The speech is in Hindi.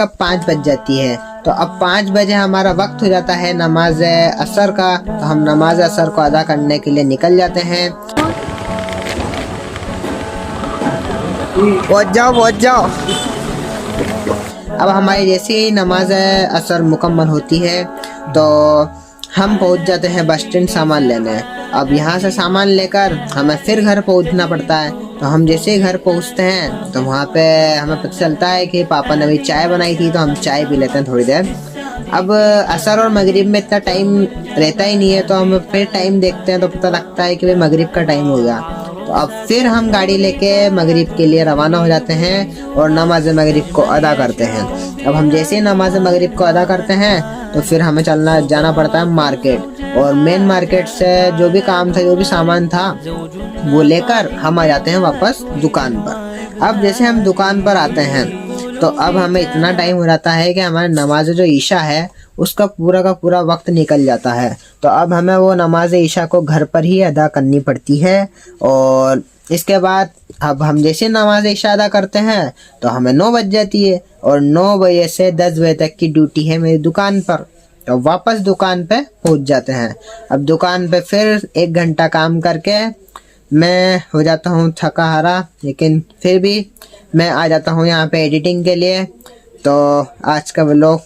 कब 5 बज जाती है। तो अब 5 बजे हमारा वक्त हो जाता है नमाज असर का। तो हम नमाज असर को अदा करने के लिए निकल जाते हैं। पहुंच जाओ। अब हमारी जैसे ही नमाज असर मुकम्मल होती है तो हम पहुंच जाते हैं बस स्टैंड सामान लेने। अब यहाँ से सामान लेकर हमें फिर घर पहुंचना पड़ता है। तो हम जैसे ही घर पहुंचते हैं तो वहाँ पे हमें पता चलता है कि पापा ने अभी चाय बनाई थी, तो हम चाय पी लेते हैं थोड़ी देर। अब असर और मगरिब में इतना टाइम रहता ही नहीं है, तो हम फिर टाइम देखते हैं तो पता लगता है कि भाई मगरिब का टाइम हो गया। तो अब फिर हम गाड़ी लेके मगरिब के लिए रवाना हो जाते हैं और नमाज मगरिब को अदा करते हैं। अब हम जैसे ही नमाज मगरिब को अदा करते हैं तो फिर हमें जाना पड़ता है मार्केट, और मेन मार्केट से जो भी काम था, जो भी सामान था, वो लेकर हम आ जाते हैं वापस दुकान पर। अब जैसे हम दुकान पर आते हैं तो अब हमें इतना टाइम हो जाता है कि हमारे नमाज जो ईशा है उसका पूरा का पूरा वक्त निकल जाता है। तो अब हमें वो नमाज ईशा को घर पर ही अदा करनी पड़ती है। और इसके बाद अब हम जैसे नमाज ईशा अदा करते हैं तो हमें 9 बज जाती है, और 9 बजे से 10 बजे तक की ड्यूटी है मेरी दुकान पर। तो वापस दुकान पे पहुंच जाते हैं। अब दुकान पे फिर 1 घंटा काम करके मैं हो जाता हूँ थका हारा, लेकिन फिर भी मैं आ जाता हूँ यहाँ पे एडिटिंग के लिए। तो आज का व्लॉग